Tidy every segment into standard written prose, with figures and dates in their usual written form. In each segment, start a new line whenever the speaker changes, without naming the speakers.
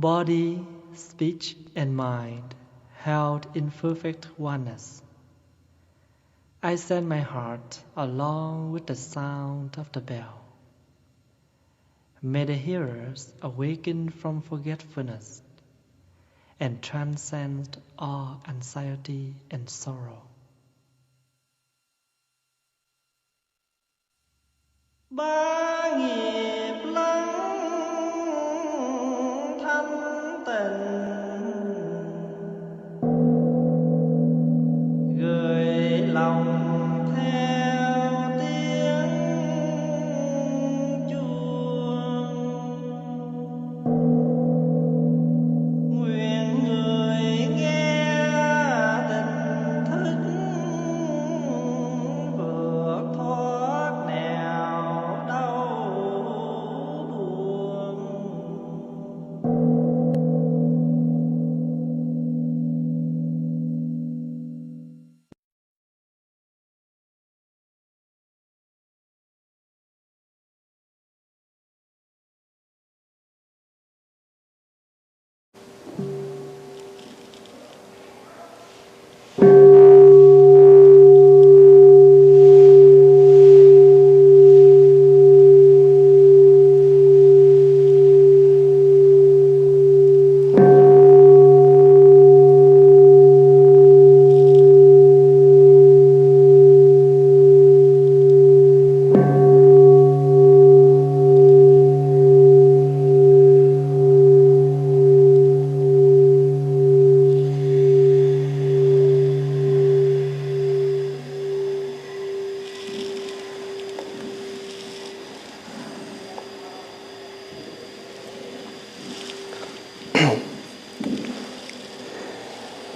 body, speech, and mind held in perfect oneness. I send my heart along with the sound of the bell. May the hearers awaken from forgetfulness and transcend all anxiety and sorrow.
Ba nghiệp lắng thanh tịnh, gửi lòng theo tiếng chuông. Nguyện người nghe tỉnh thức, vượt thoát nẻo đau buồn.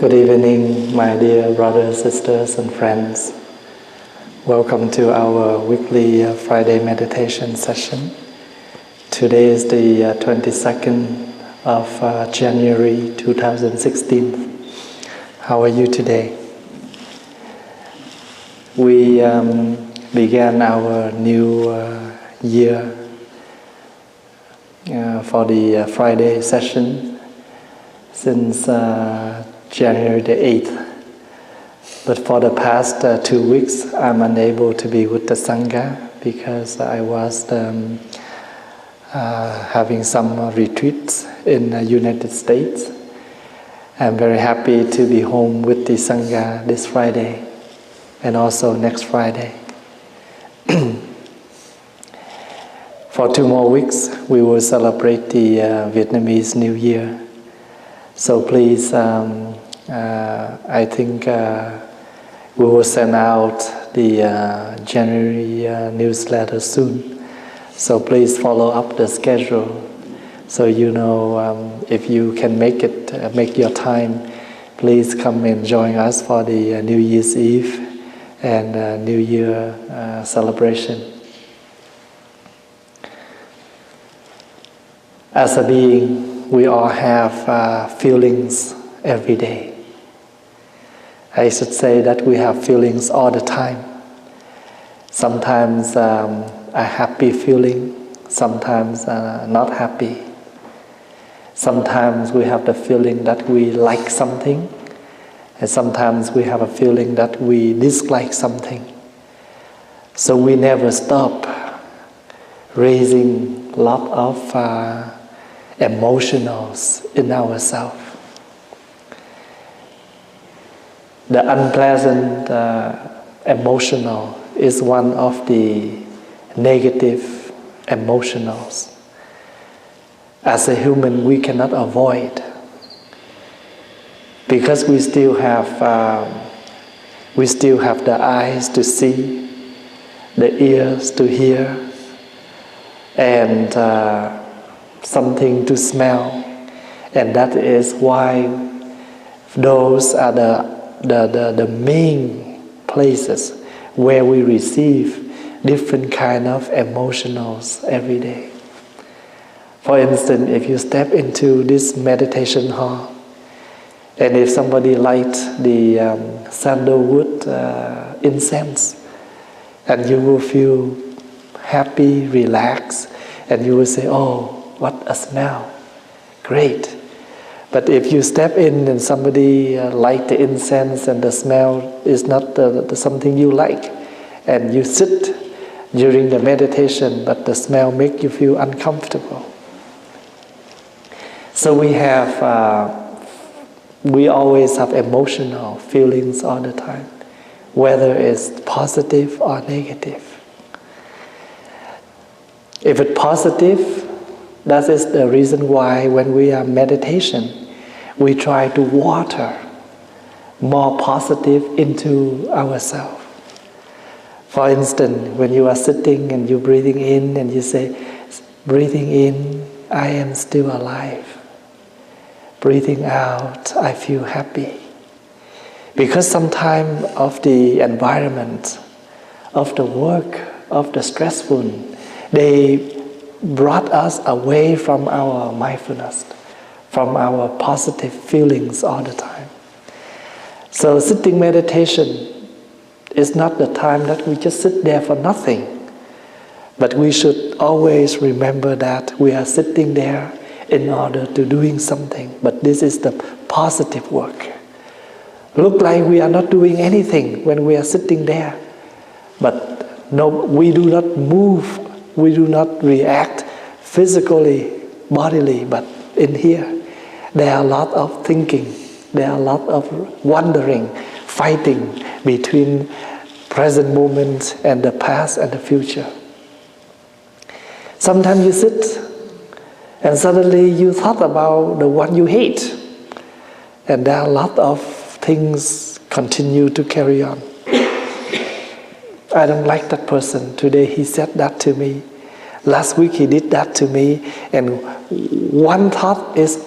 Good evening, my dear brothers, sisters, and friends. Welcome to our weekly Friday meditation session. Today is the 22nd of January 2016. How are you today? We began our new year for the Friday session since January the 8th. But for the past 2 weeks, I'm unable to be with the Sangha because I was having some retreats in the United States. I'm very happy to be home with the Sangha this Friday and also next Friday. For 2 more weeks, we will celebrate the Vietnamese New Year. So please, I think we will send out the January newsletter soon. So please follow up the schedule so you know if you can make it, make your time. Please come and join us for the New Year's Eve and New Year celebration. As a being, we all have feelings every day. I should say that we have feelings all the time. Sometimes a happy feeling, sometimes not happy. Sometimes we have the feeling that we like something, and sometimes we have a feeling that we dislike something. So we never stop raising a lot of emotionals in ourselves. The unpleasant emotional is one of the negative emotionals. As a human, we cannot avoid, because we still have the eyes to see, the ears to hear, and something to smell, and that is why those are the main places where we receive different kind of emotionals every day. For instance, if you step into this meditation hall, and if somebody lights the sandalwood incense, and you will feel happy, relaxed, and you will say, "Oh, what a smell! great. But if you step in and somebody like the incense and the smell is not something you like, and you sit during the meditation, but the smell make you feel uncomfortable. So we always have emotional feelings all the time, whether it's positive or negative. If it's positive, that is the reason why when we are meditation, we try to water more positive into ourselves. For instance, when you are sitting and you're breathing in and you say, breathing in, I am still alive. Breathing out, I feel happy. Because sometimes of the environment, of the work, of the stressful, they brought us away from our mindfulness, from our positive feelings all the time. So sitting meditation is not the time that we just sit there for nothing. But we should always remember that we are sitting there in order to doing something. But this is the positive work. Look like we are not doing anything when we are sitting there. But no, we do not move, we do not react physically, bodily, but in here, there are a lot of thinking, there are a lot of wondering, fighting between present moment and the past and the future. Sometimes you sit and suddenly you thought about the one you hate, and there are a lot of things continue to carry on. I don't like that person. Today he said that to me. Last week he did that to me. And one thought is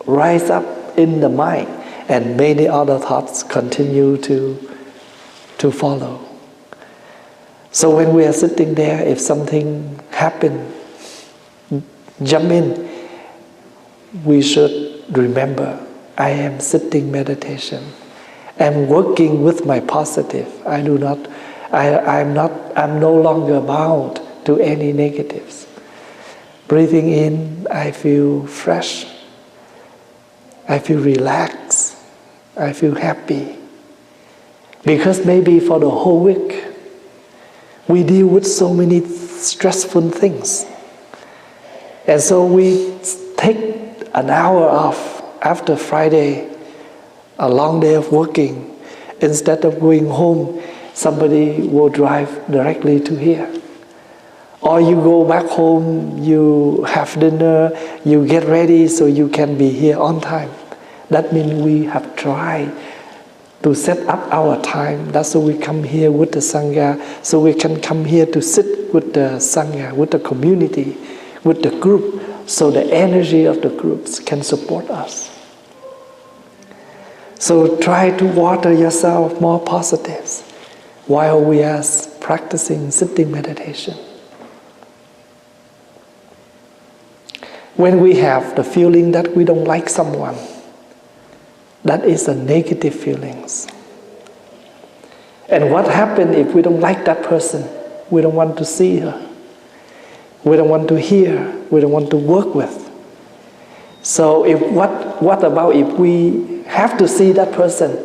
rise up in the mind, and many other thoughts continue to follow. So when we are sitting there, if something happens, jump in, we should remember, I am sitting meditation. I'm working with my positive. I'm no longer bound to any negatives. Breathing in, I feel fresh. I feel relaxed. I feel happy. Because maybe for the whole week, we deal with so many stressful things. And so we take an hour off after Friday, a long day of working. Instead of going home, somebody will drive directly to here. Or you go back home, you have dinner, you get ready so you can be here on time. That means we have tried to set up our time. That's why we come here with the Sangha, so we can come here to sit with the Sangha, with the community, with the group, so the energy of the groups can support us. So try to water yourself more positives while we are practicing sitting meditation. When we have the feeling that we don't like someone, that is a negative feelings. And what happens if we don't like that person? We don't want to see her. We don't want to hear. We don't want to work with. So what about if we have to see that person?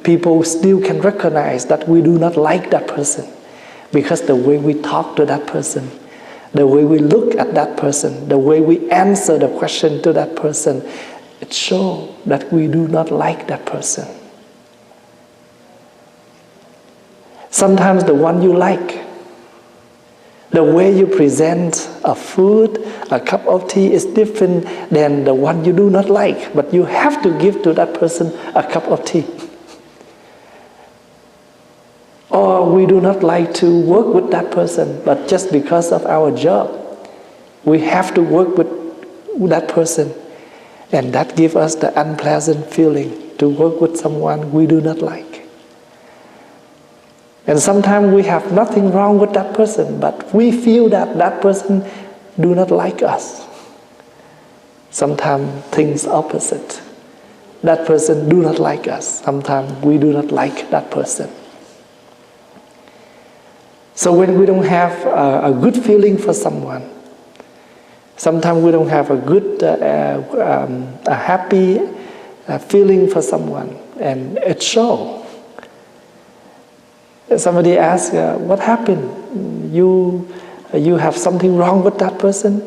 People still can recognize that we do not like that person, because the way we talk to that person, the way we look at that person, the way we answer the question to that person, it shows that we do not like that person. Sometimes the one you like, the way you present a food, a cup of tea is different than the one you do not like, but you have to give to that person a cup of tea. Or we do not like to work with that person, but just because of our job, we have to work with that person. And that gives us the unpleasant feeling to work with someone we do not like. And sometimes we have nothing wrong with that person, but we feel that that person do not like us. Sometimes things opposite. That person do not like us. Sometimes we do not like that person. So when we don't have a good feeling for someone, Sometimes we don't have a good, a happy feeling for someone, and it shows. Somebody asks, what happened? You have something wrong with that person?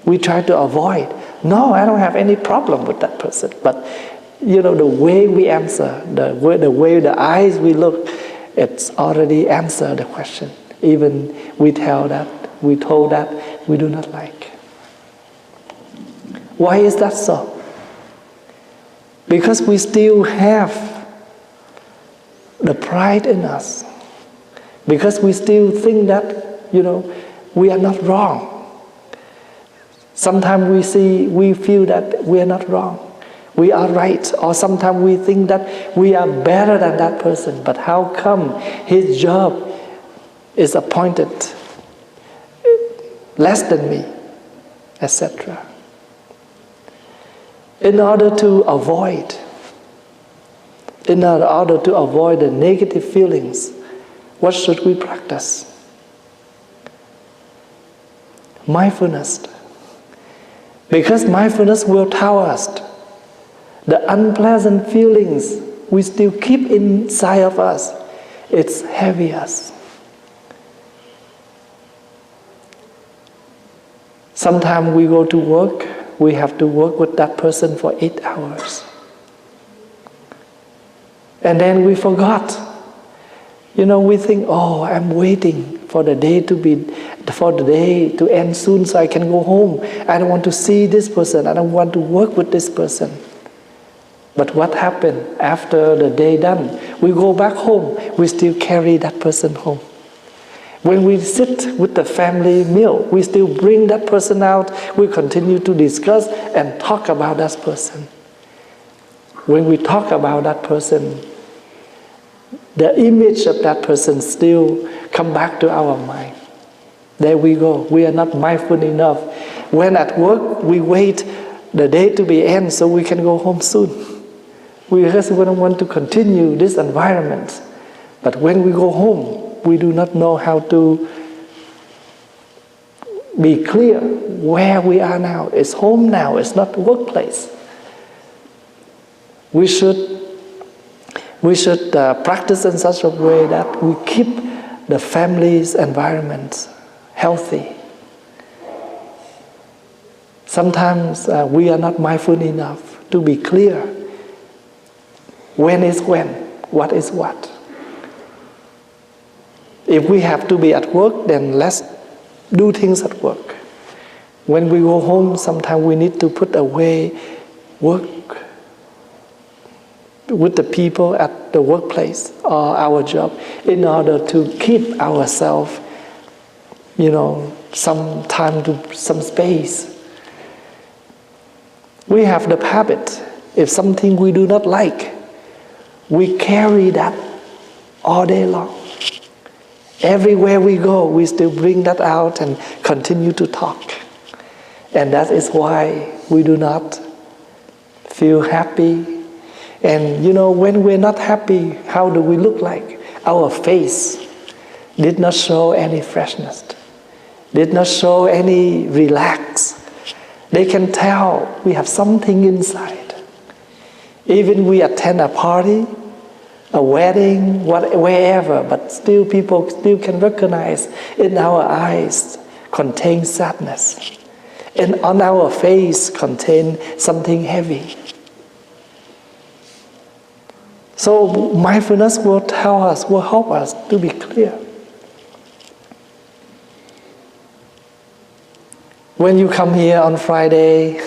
We try to avoid. No, I don't have any problem with that person. But the way we answer, the way the eyes we look, it's already answered the question. Even we told that we do not like. Why is that so? Because we still have the pride in us. Because we still think that, we are not wrong. Sometimes we feel that we are not wrong. We are right. Or sometimes we think that we are better than that person. But how come his job is appointed less than me, etc. In order to avoid the negative feelings, what should we practice? Mindfulness. Because mindfulness will tell us the unpleasant feelings we still keep inside of us. It's heavy us. Sometimes we go to work, we have to work with that person for 8 hours. And then we forgot. We think, I'm waiting for the day to end soon so I can go home. I don't want to see this person. I don't want to work with this person. But what happened after the day done? We go back home, we still carry that person home. When we sit with the family meal, we still bring that person out. We continue to discuss and talk about that person. When we talk about that person, the image of that person still come back to our mind. There we go. We are not mindful enough. When at work, we wait the day to be end so we can go home soon. We just don't want to continue this environment. But when we go home, we do not know how to be clear where we are now. It's home now, it's not the workplace. We should practice in such a way that we keep the family's environment healthy. Sometimes we are not mindful enough to be clear. When is when? What is what? If we have to be at work, then let's do things at work. When we go home, sometimes we need to put away work with the people at the workplace or our job in order to keep ourselves, some time, some space. We have the habit, if something we do not like, we carry that all day long. Everywhere we go, we still bring that out and continue to talk. And that is why we do not feel happy. And when we're not happy, how do we look like? Our face did not show any freshness, did not show any relax. They can tell we have something inside. Even we attend a party, a wedding, wherever, but still people still can recognize in our eyes contain sadness. And on our face contain something heavy. So mindfulness will tell us, will help us to be clear. When you come here on Friday,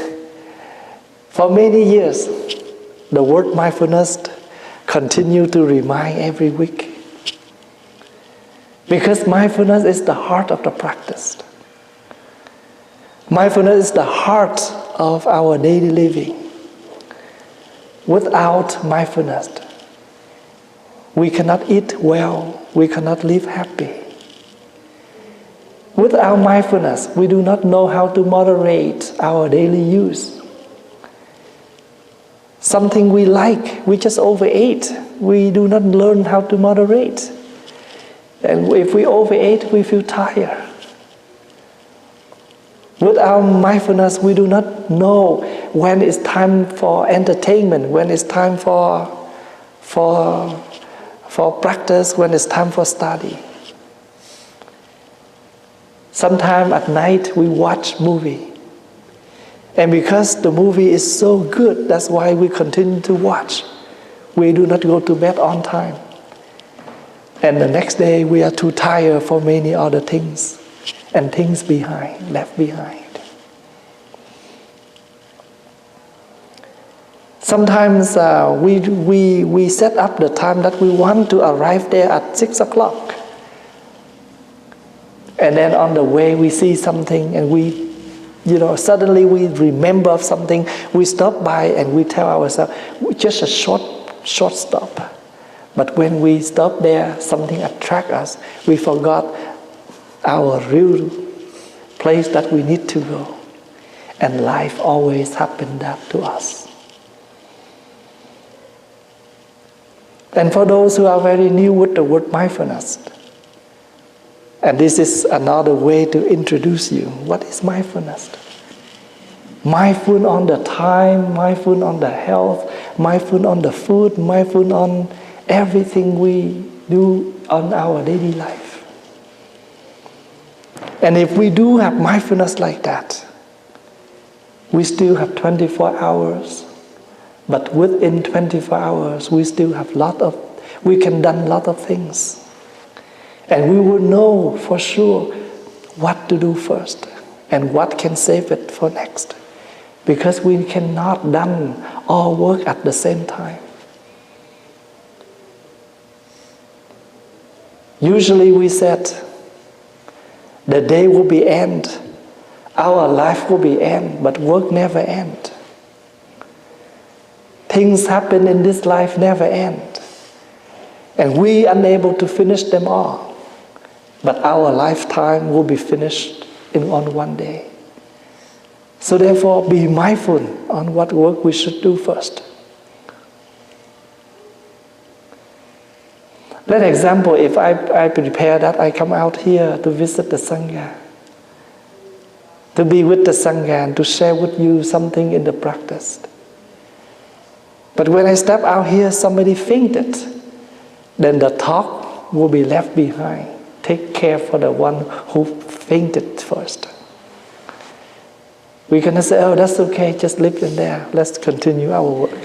for many years, the word mindfulness continue to remind every week. Because mindfulness is the heart of the practice. Mindfulness is the heart of our daily living. Without mindfulness, we cannot eat well, we cannot live happy. Without mindfulness, we do not know how to moderate our daily use. Something we like, we just overeat. We do not learn how to moderate. And if we overeat, we feel tired. Without mindfulness, we do not know when it's time for entertainment, when it's time for practice, when it's time for study. Sometimes at night we watch movie. And because the movie is so good, that's why we continue to watch. We do not go to bed on time. And the next day we are too tired for many other things. And things left behind. Sometimes we set up the time that we want to arrive there at 6 o'clock. And then on the way we see something and suddenly we remember of something. We stop by and we tell ourselves, just a short stop. But when we stop there, something attracts us. We forgot our real place that we need to go. And life always happens that to us. And for those who are very new with the word mindfulness, and this is another way to introduce you. What is mindfulness? Mindful on the time, mindful on the health, mindful on the food, mindful on everything we do on our daily life. And if we do have mindfulness like that, we still have 24 hours. But within 24 hours, we still have we can do a lot of things. And we will know for sure what to do first and what can save it for next. Because we cannot do all work at the same time. Usually we said, the day will be end, our life will be end, but work never end. Things happen in this life never end. And we are unable to finish them all. But our lifetime will be finished on one day. So therefore, be mindful on what work we should do first. Let example, if I prepare that I come out here to visit the Sangha, to be with the Sangha and to share with you something in the practice. But when I step out here, somebody fainted, then the talk will be left behind. Take care for the one who fainted first. We're going to say, oh, that's okay, just leave them there. Let's continue our work.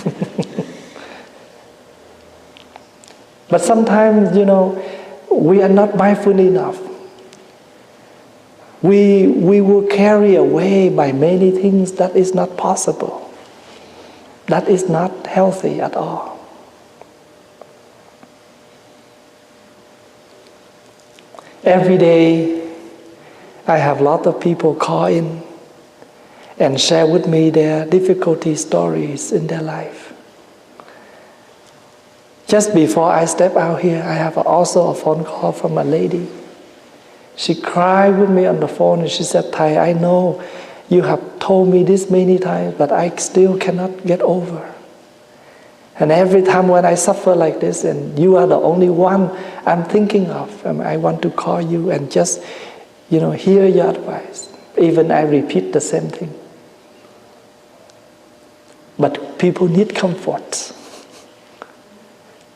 But sometimes, we are not mindful enough. We will carry away by many things that is not possible. That is not healthy at all. Every day, I have a lot of people call in and share with me their difficulty stories in their life. Just before I step out here, I have also a phone call from a lady. She cried with me on the phone and she said, Thay, I know you have told me this many times, but I still cannot get over. And every time when I suffer like this, and you are the only one I'm thinking of, and I want to call you and just, hear your advice. Even I repeat the same thing. But people need comfort.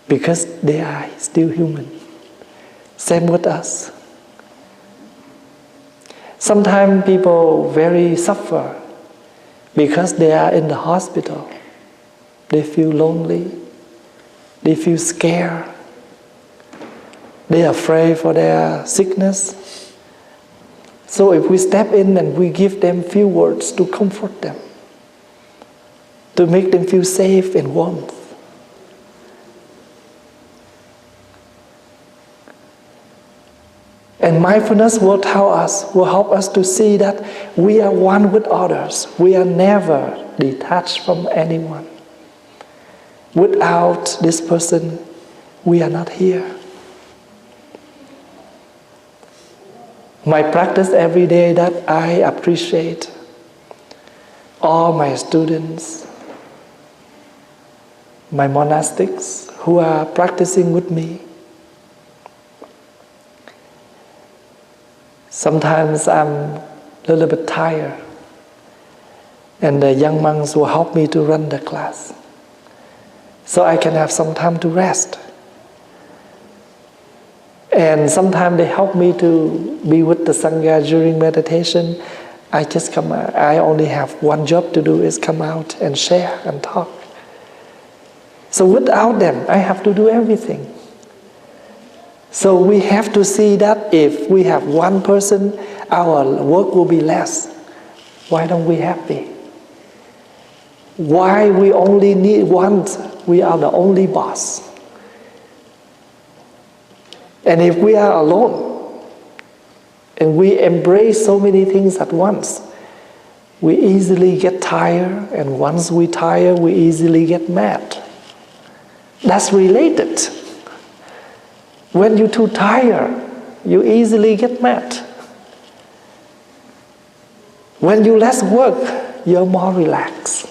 Because they are still human. Same with us. Sometimes people very suffer because they are in the hospital. They feel lonely. They feel scared. They are afraid for their sickness. So if we step in and we give them few words to comfort them, to make them feel safe and warm. And mindfulness will help us to see that we are one with others. We are never detached from anyone. Without this person, we are not here. My practice every day that I appreciate all my students, my monastics who are practicing with me. Sometimes I'm a little bit tired. And the young monks will help me to run the class, so I can have some time to rest. And sometimes they help me to be with the Sangha during meditation. I just come out. I only have one job to do, is come out and share and talk. So without them, I have to do everything. So we have to see that if we have one person, our work will be less. Why don't we happy? Why we only need one? We are the only boss. And if we are alone, and we embrace so many things at once, we easily get tired, and once we tire, we easily get mad. That's related. When you're too tired, you easily get mad. When you less work, you're more relaxed.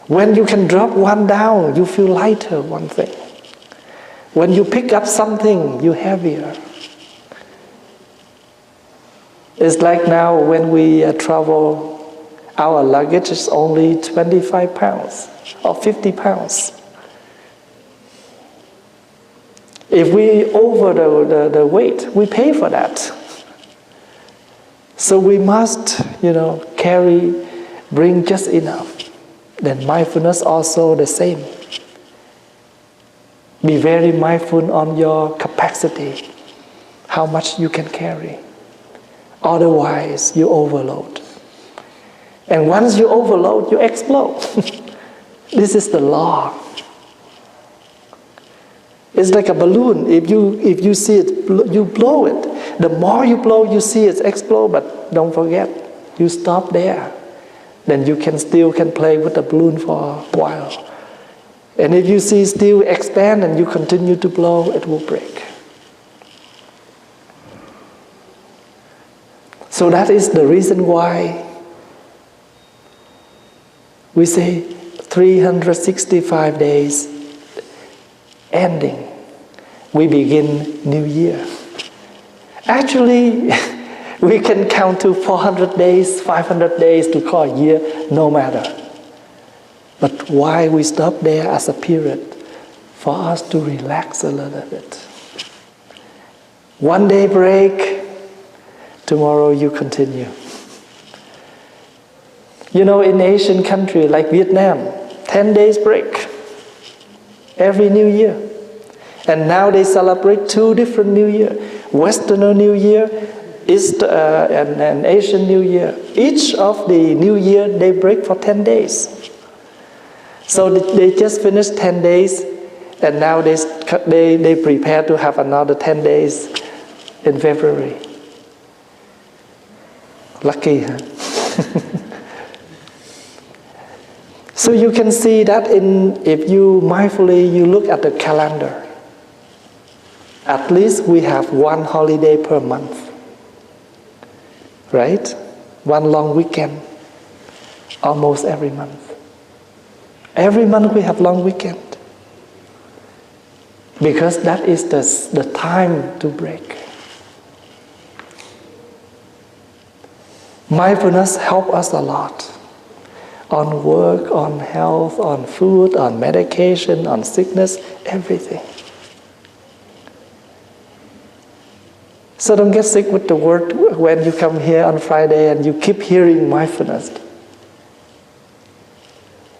When you can drop one down, you feel lighter, one thing. When you pick up something, you're heavier. It's like now when we travel, our luggage is only 25 pounds or 50 pounds. If we over the weight, we pay for that. So we must, bring just enough. Then mindfulness also the same. Be very mindful on your capacity, how much you can carry. Otherwise, you overload. And once you overload, you explode. This is the law. It's like a balloon. If you see it, you blow it. The more you blow, you see it explode. But don't forget, you stop there. Then you still can play with the balloon for a while. And if you see still expand and you continue to blow, it will break. So that is the reason why we say 365 days ending, we begin New Year. Actually, we can count to 400 days, 500 days to call a year, no matter. But why we stop there as a period? For us to relax a little bit. One day break, tomorrow you continue. In Asian country like Vietnam, 10 days break every New Year. And now they celebrate 2 different New Year. Westerner New Year, East and Asian New Year. Each of the New Year, they break for 10 days. So they just finished 10 days, and now they prepare to have another 10 days in February. Lucky, huh? So you can see that if you mindfully you look at the calendar, at least we have one holiday per month, right? One long weekend, almost every month. Every month we have long weekend. Because that is the time to break. Mindfulness helps us a lot. On work, on health, on food, on medication, on sickness, everything. So don't get sick with the word when you come here on Friday and you keep hearing mindfulness.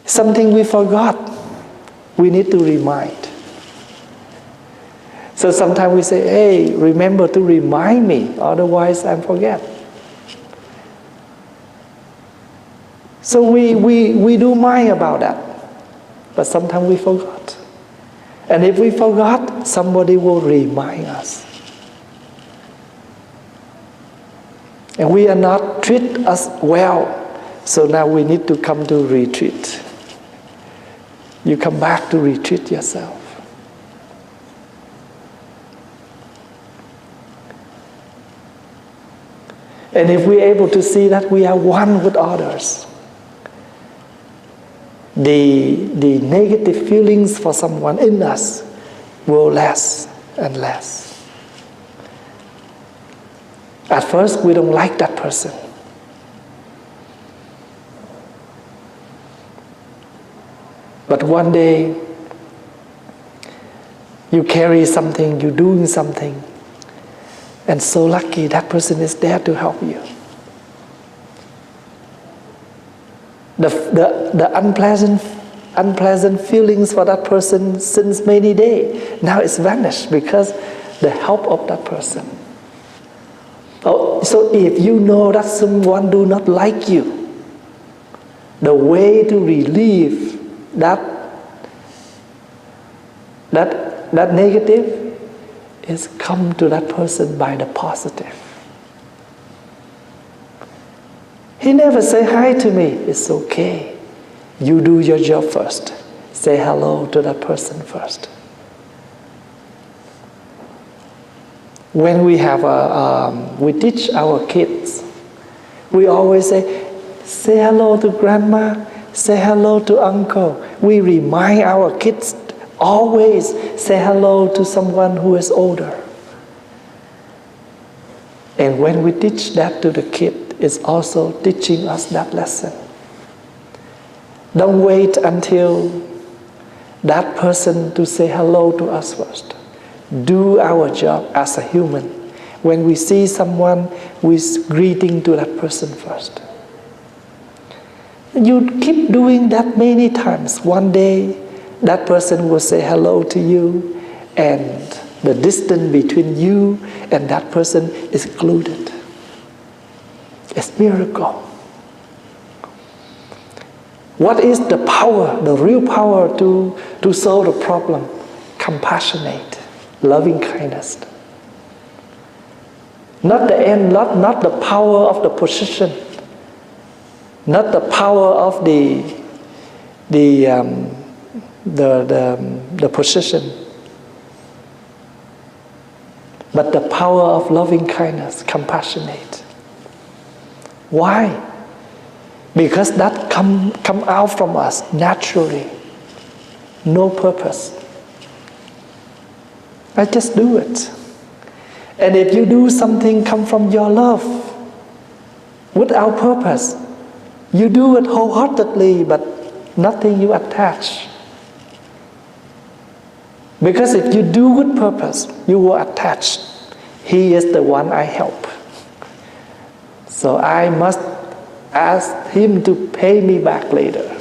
Something we forgot, we need to remind. So sometimes we say, hey, remember to remind me, otherwise I forget. So we do mind about that, but sometimes we forgot. And if we forgot, somebody will remind us. And we are not treat us well, so now we need to come to retreat. You come back to retreat yourself. And if we're able to see that we are one with others, the negative feelings for someone in us will less and less. At first, we don't like that person. But one day, you carry something, you're doing something, and so lucky that person is there to help you. The unpleasant feelings for that person since many days, now it's vanished because the help of that person. Oh, so if you know that someone do not like you, the way to relieve that negative is come to that person by the positive. He never say hi to me. It's okay. You do your job first. Say hello to that person first. When we have we teach our kids, we always say hello to grandma, say hello to uncle. We remind our kids always say hello to someone who is older. And when we teach that to the kid, it's also teaching us that lesson. Don't wait until that person to say hello to us first. Do our job as a human. When we see someone, we greeting to that person first. You keep doing that many times. One day, that person will say hello to you, and the distance between you and that person is excluded. It's a miracle. What is the power, the real power to solve the problem? Compassionate, loving kindness. Not the end, not the power of the position, not the power of the position, but the power of loving kindness, compassionate. Why? Because that come out from us naturally, no purpose. I just do it. And if you do something come from your love, without purpose, you do it wholeheartedly, but nothing you attach. Because if you do with purpose, you will attach. He is the one I help. So I must ask him to pay me back later.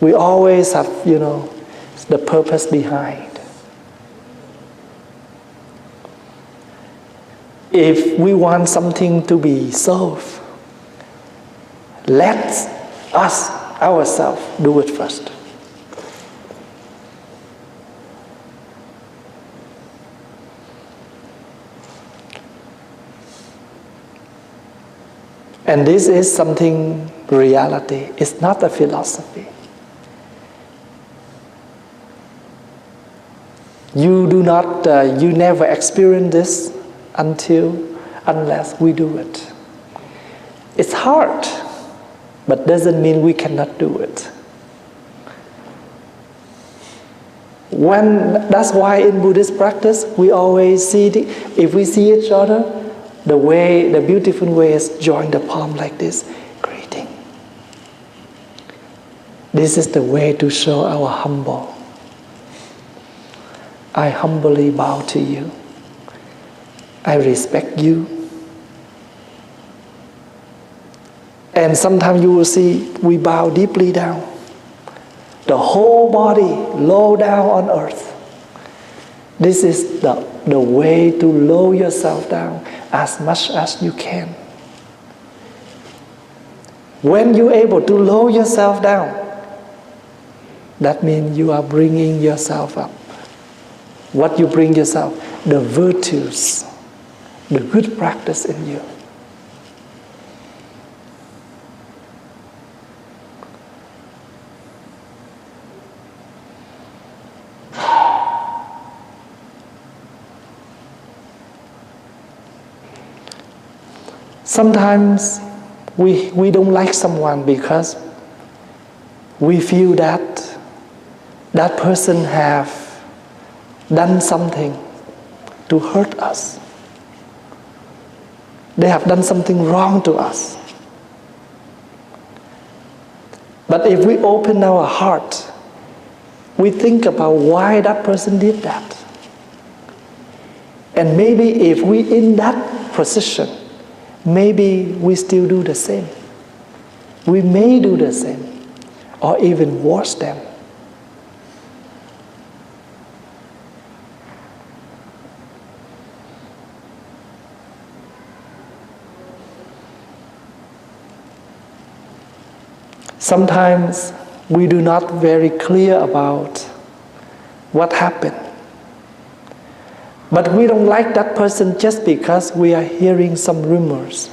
We always have, the purpose behind. If we want something to be solved, let us, ourselves, do it first. And this is something reality. It's not a philosophy. You never experience this unless we do it. It's hard, but doesn't mean we cannot do it. That's why in Buddhist practice, we always see, if we see each other, the beautiful way is join the palm like this, greeting. This is the way to show our humble. I humbly bow to you. I respect you. And sometimes you will see we bow deeply down. The whole body low down on earth. This is the way to lower yourself down as much as you can. When you're able to lower yourself down, that means you are bringing yourself up. What you bring yourself? The virtues, the good practice in you. Sometimes we don't like someone because we feel that that person have done something to hurt us. They have done something wrong to us. But if we open our heart, we think about why that person did that. And maybe if we in that position, maybe we still do the same. We may do the same, or even worse than. Sometimes we do not very clear about what happened. But we don't like that person just because we are hearing some rumors,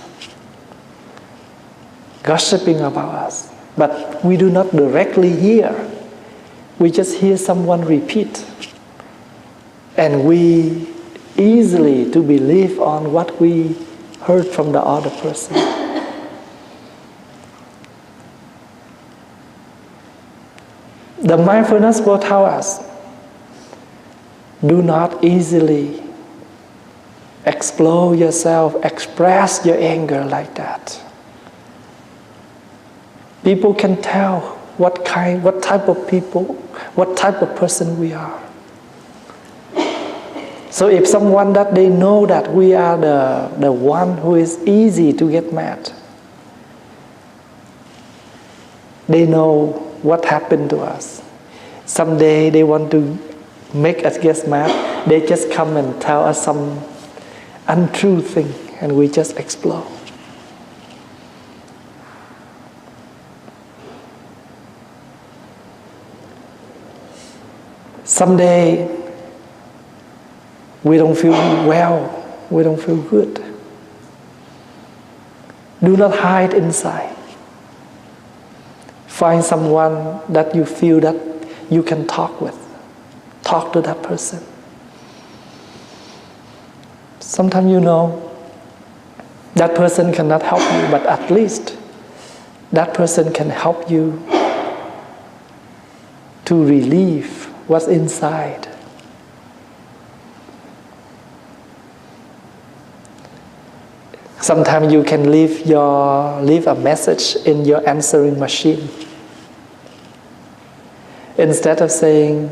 gossiping about us. But we do not directly hear. We just hear someone repeat. And we easily to believe on what we heard from the other person. The mindfulness will tell us, do not easily explode yourself, express your anger like that. People can tell what type of people, what type of person we are. So if someone that they know that we are the one who is easy to get mad, they know what happened to us. Someday they want to make us get mad. They just come and tell us some untrue thing, and we just explode. Someday we don't feel well, we don't feel good. Do not hide inside. Find someone that you feel that you can talk with. Talk to that person. Sometimes you know that person cannot help you, but at least that person can help you to relieve what's inside. Sometimes you can leave a message in your answering machine. Instead of saying,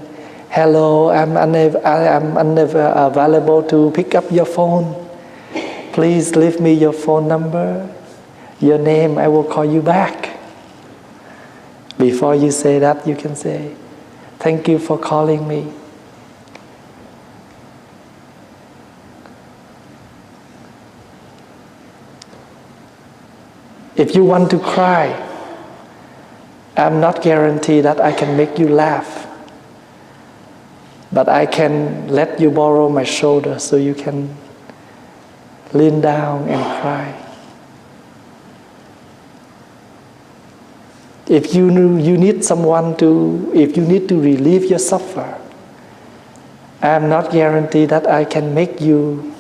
hello, I am unable available to pick up your phone. Please leave me your phone number, your name, I will call you back. Before you say that, you can say, thank you for calling me. If you want to cry, I'm not guaranteed that I can make you laugh. But I can let you borrow my shoulder so you can lean down and cry. If you need someone if you need to relieve your suffer, I'm not guaranteed that I can make you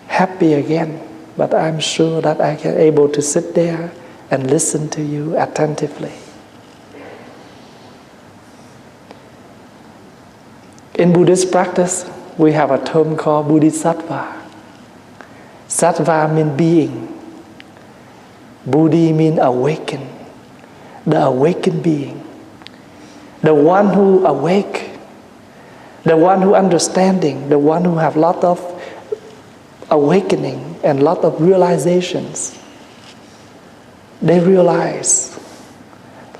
happy again. But I'm sure that I can able to sit there and listen to you attentively. In Buddhist practice, we have a term called Bodhisattva. Sattva means being. Buddhi means awaken. The awakened being. The one who awake. The one who understanding. The one who have lot of awakening and lot of realizations. They realize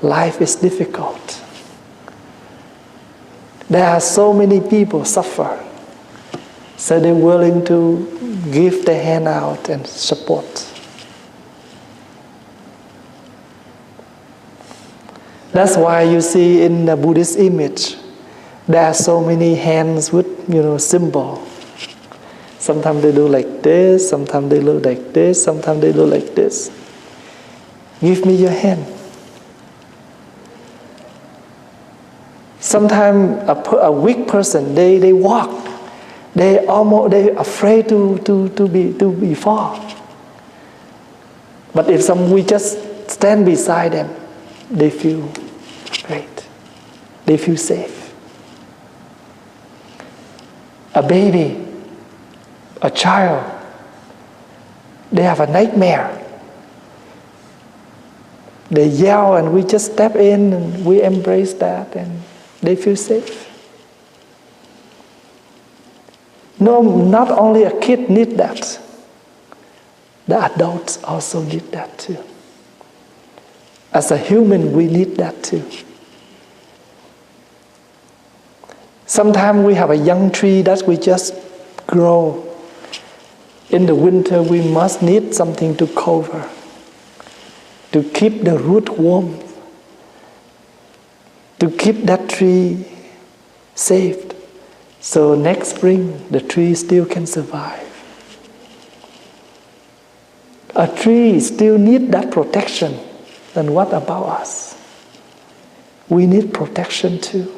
life is difficult. There are so many people suffer, so they're willing to give their hand out and support. That's why you see in the Buddhist image, there are so many hands with symbol. Sometimes they do like this, sometimes they look like this, sometimes they look like this. Give me your hand. Sometimes a weak person, they walk. They're afraid to be fall. But if we just stand beside them, they feel great. They feel safe. A baby, a child, They have a nightmare. They yell and we just step in and we embrace that and they feel safe. No, not only a kid need that. The adults also need that too. As a human, we need that too. Sometimes we have a young tree that we just grow. In the winter, we must need something to cover, to keep the root warm, to keep that tree safe. So next spring, the tree still can survive. A tree still needs that protection. Then what about us? We need protection too.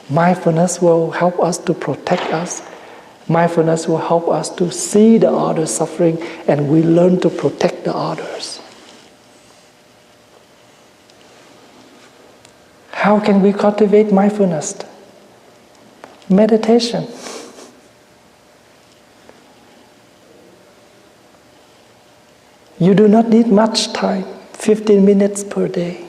Mindfulness will help us to protect us. Mindfulness will help us to see the other suffering and we learn to protect the others. How can we cultivate mindfulness? Meditation. You do not need much time, 15 minutes per day.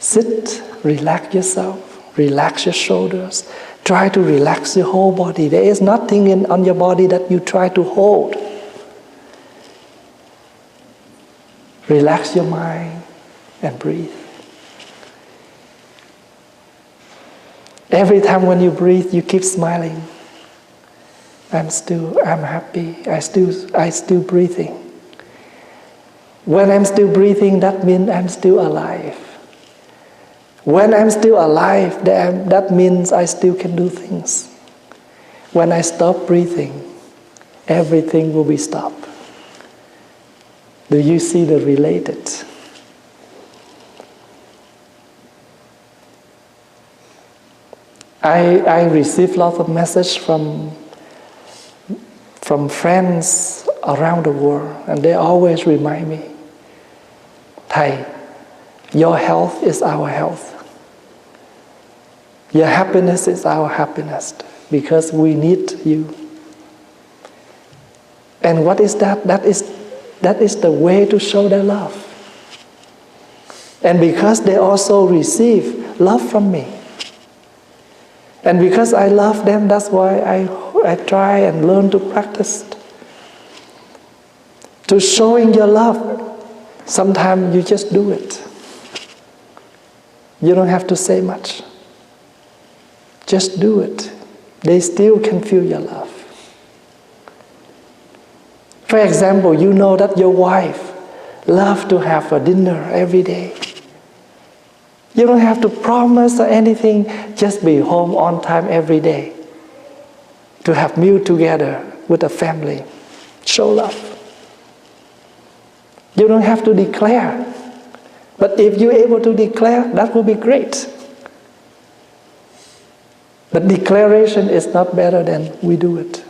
Sit, relax yourself, relax your shoulders. Try to relax your whole body. There is nothing on your body that you try to hold. Relax your mind and breathe. Every time when you breathe, you keep smiling. I'm happy. I still breathing. When I'm still breathing, that means I'm still alive. When I'm still alive, that means I still can do things. When I stop breathing, everything will be stopped. Do you see the related? I receive lots of messages from friends around the world, and they always remind me, Thầy, your health is our health. Your happiness is our happiness, because we need you. And what is that? That is the way to show their love. And because they also receive love from me. And because I love them, that's why I try and learn to practice. To showing your love, sometimes you just do it. You don't have to say much. Just do it. They still can feel your love. For example, you know that your wife loves to have a dinner every day. You don't have to promise or anything, just be home on time every day. To have meal together with a family. Show love. You don't have to declare. But if you're able to declare, that will be great. But declaration is not better than we do it.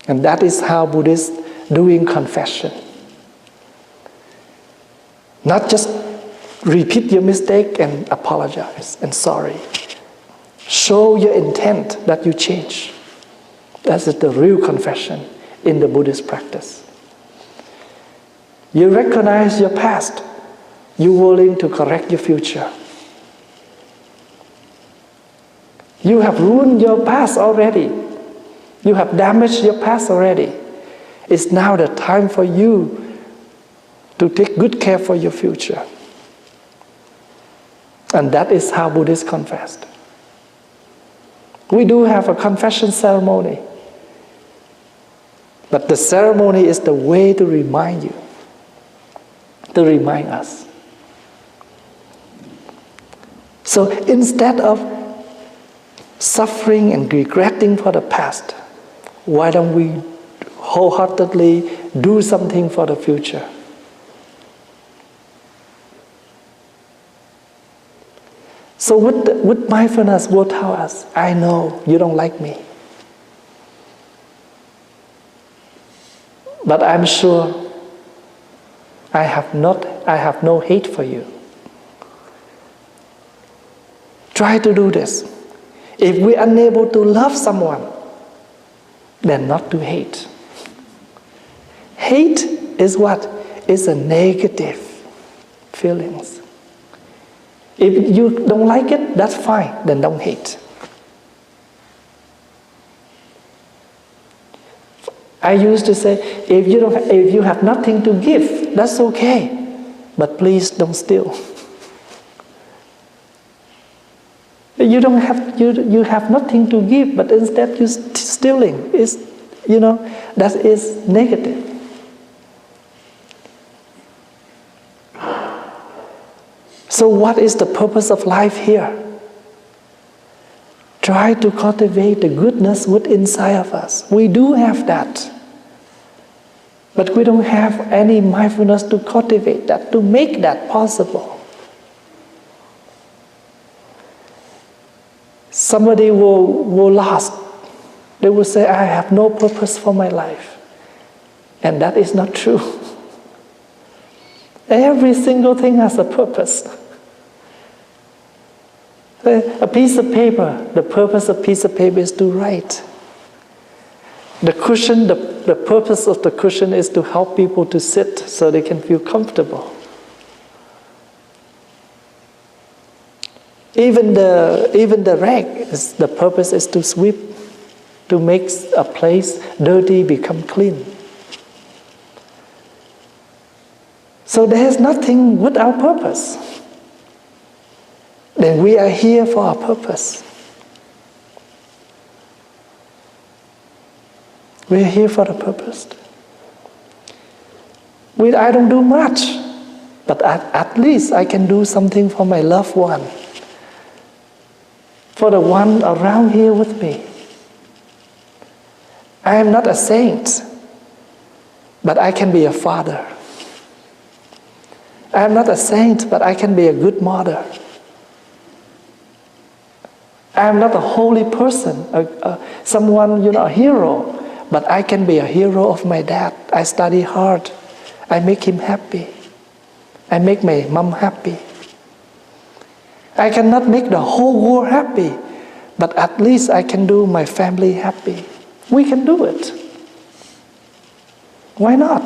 And that is how Buddhists doing confession. Not just repeat your mistake and apologize and sorry. Show your intent that you change. That is the real confession in the Buddhist practice. You recognize your past. You're willing to correct your future. You have ruined your past already. You have damaged your past already. It's now the time for you to take good care for your future. And that is how Buddhists confessed. We do have a confession ceremony. But the ceremony is the way to remind you, to remind us. So instead of suffering and regretting for the past, why don't we wholeheartedly do something for the future? So with mindfulness, we'll tell us, I know you don't like me. But I'm sure I have no hate for you. Try to do this. If we're unable to love someone, than not to hate. Hate is what? It's a negative feelings. If you don't like it, that's fine, then don't hate. I used to say, if you have nothing to give, that's okay, but please don't steal. You don't have you have nothing to give, but instead you're stealing. That is negative. So what is the purpose of life here? Try to cultivate the goodness within inside of us. We do have that. But we don't have any mindfulness to cultivate that, to make that possible. Somebody will lost. They will say, I have no purpose for my life. And that is not true. Every single thing has a purpose. A piece of paper, the purpose of a piece of paper is to write. The cushion, the purpose of the cushion is to help people to sit so they can feel comfortable. Even the rag, the purpose is to sweep, to make a place dirty become clean. So there is nothing without purpose. Then we are here for a purpose. We are here for a purpose. I don't do much, but at least I can do something for my loved one, for the one around here with me. I am not a saint, but I can be a father. I am not a saint, but I can be a good mother. I am not a holy person, someone, a hero, but I can be a hero of my dad. I study hard. I make him happy. I make my mom happy. I cannot make the whole world happy, but at least I can do my family happy. We can do it. Why not?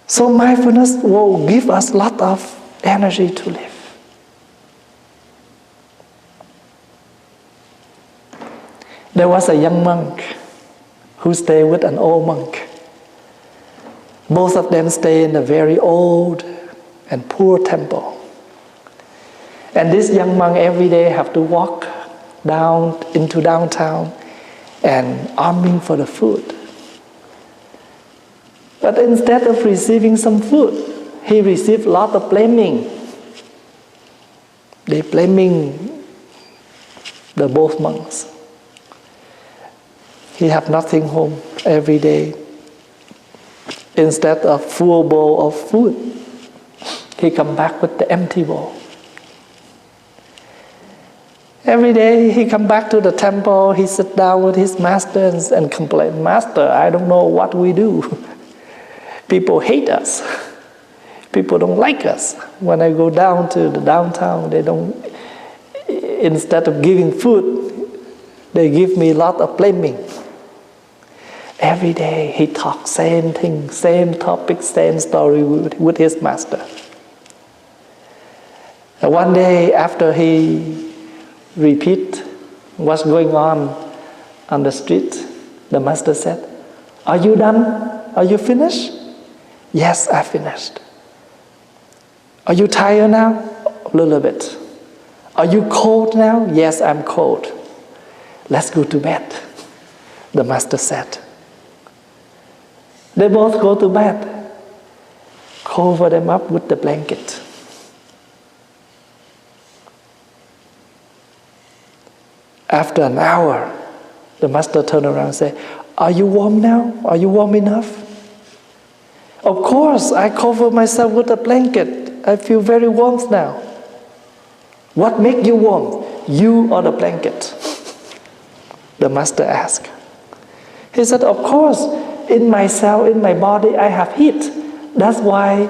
So mindfulness will give us a lot of energy to live. There was a young monk who stayed with an old monk. Both of them stay in a very old and poor temple. And this young monk every day have to walk down into downtown and arming for the food. But instead of receiving some food, he received a lot of blaming. They blaming the both monks. He have nothing home every day. Instead of full bowl of food, he come back with the empty bowl. Every day he come back to the temple, he sit down with his master and complain, Master, I don't know what we do. People hate us. People don't like us. When I go down to the downtown, they don't, instead of giving food, they give me a lot of blaming. Every day he talks same thing, same topic, same story with his master. And one day after he repeat what's going on the street, the master said, Are you done? Are you finished? Yes, I finished. Are you tired now? A little bit. Are you cold now? Yes, I'm cold. Let's go to bed, the master said. They both go to bed, cover them up with the blanket. After an hour, the master turned around and said, Are you warm now? Are you warm enough? Of course, I cover myself with a blanket. I feel very warm now. What makes you warm? You or the blanket? The master asked. He said, Of course, in myself, in my body, I have heat. That's why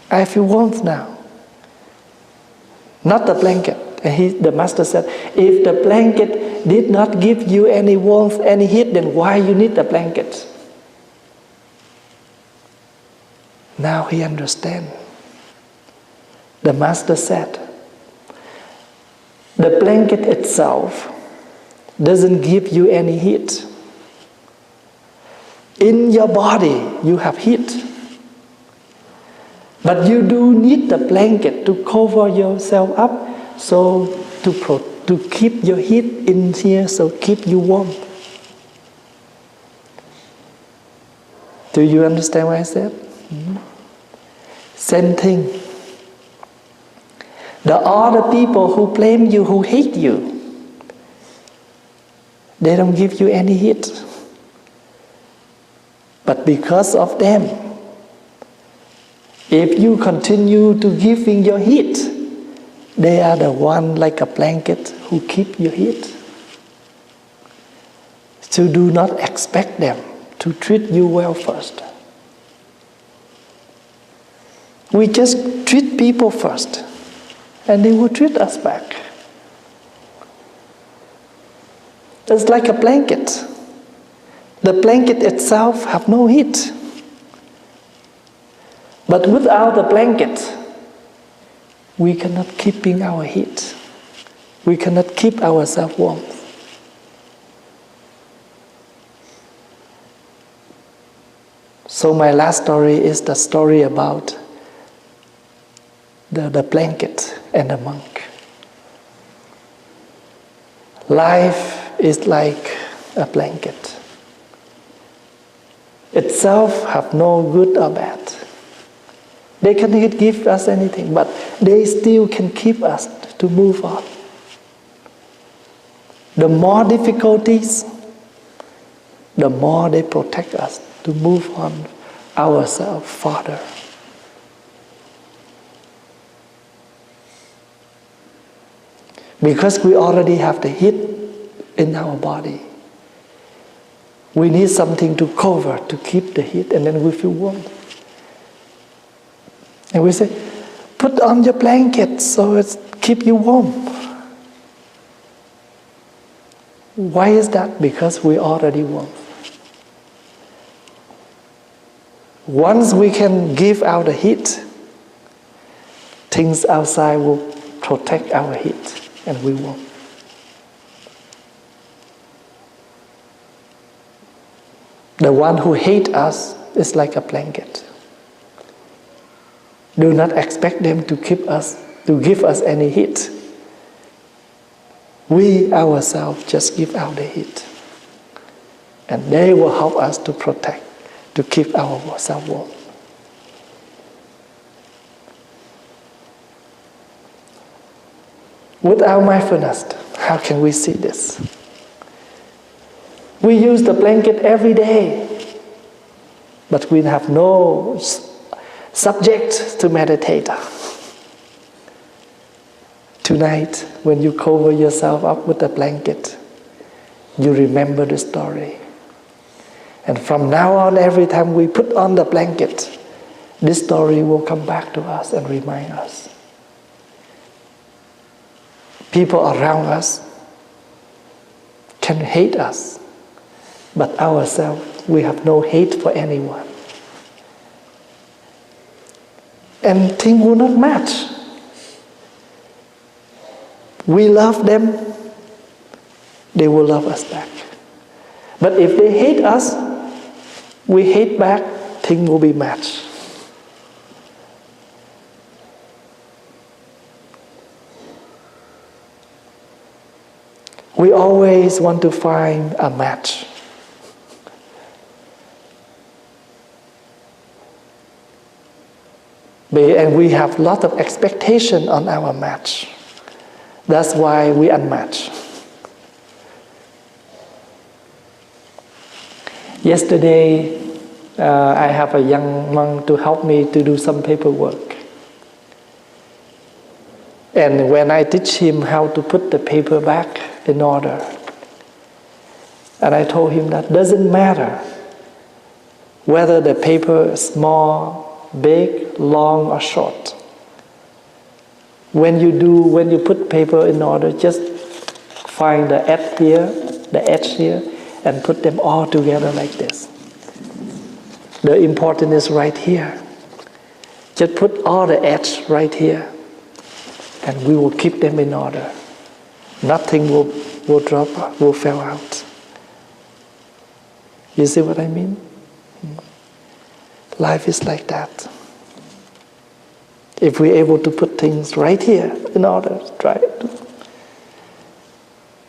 I feel warmth now. not the blanket. And the master said, if the blanket did not give you any warmth, any heat, then why you need the blanket? Now he understands. The master said, the blanket itself doesn't give you any heat. In your body, you have heat. But you do need the blanket to cover yourself up, so to keep your heat in here, so keep you warm. Do you understand what I said? Mm-hmm. Same thing. The other people who blame you, who hate you, they don't give you any heat. But because of them, if you continue to giving your heat, they are the one like a blanket who keep your heat. So do not expect them to treat you well first. We just treat people first, and they will treat us back. It's like a blanket. The blanket itself have no heat. But without the blanket, we cannot keep in our heat. We cannot keep ourselves warm. So my last story is the story about the blanket and the monk. Life is like a blanket. Itself have no good or bad. They cannot give us anything, but they still can keep us to move on. The more difficulties, the more they protect us to move on ourselves further. Because we already have the heat in our body, we need something to cover, to keep the heat, and then we feel warm. And we say, put on your blanket so it keep you warm. Why is that? Because we already warm. Once we can give out the heat, things outside will protect our heat, and we warm. The one who hates us is like a blanket. Do not expect them to keep us, to give us any heat. We ourselves just give out the heat. And they will help us to protect, to keep ourselves warm. Without mindfulness, how can we see this? We use the blanket every day, but we have no subject to meditate. Tonight, when you cover yourself up with a blanket, you remember the story. And from now on, every time we put on the blanket, this story will come back to us and remind us. People around us can hate us, but ourselves, we have no hate for anyone. And things will not match. We love them, they will love us back. But if they hate us, we hate back, things will be matched. We always want to find a match. And we have a lot of expectation on our match. That's why we unmatch. Yesterday, I have a young monk to help me to do some paperwork. And when I teach him how to put the paper back in order, and I told him that doesn't matter whether the paper is small, big, long, or short. When you put paper in order, just find the edge here, and put them all together like this. The important is right here. Just put all the edge right here, and we will keep them in order. Nothing will drop, will fall out. You see what I mean? Life is like that. If we're able to put things right here in order,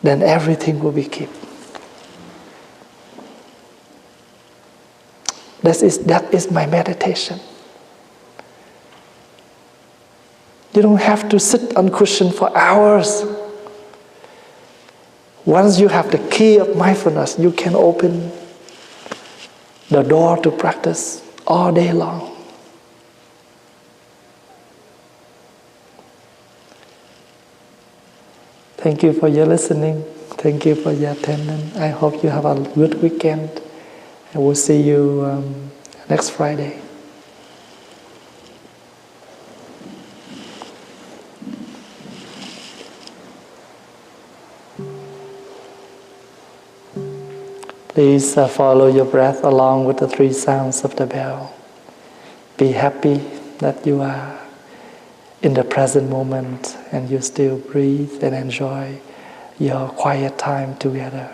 then everything will be kept. That is my meditation. You don't have to sit on cushion for hours. Once you have the key of mindfulness, you can open the door to practice all day long. Thank you for your listening. Thank you for your attendance. I hope you have a good weekend. And we'll see you next Friday. Please follow your breath along with the 3 sounds of the bell. Be happy that you are in the present moment and you still breathe and enjoy your quiet time together.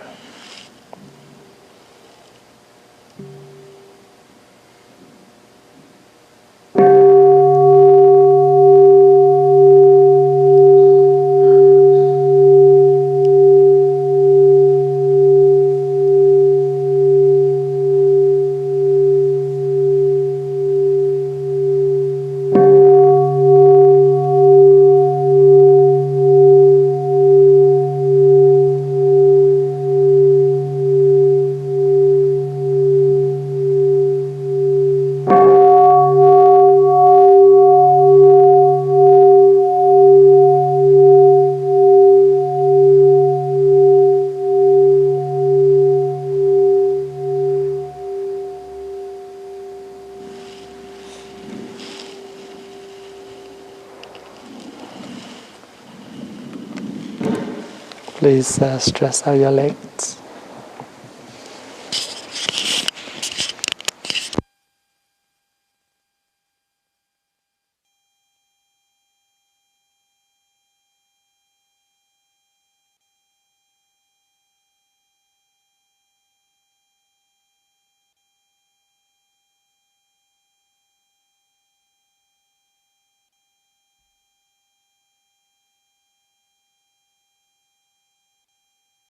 Please stretch out your legs.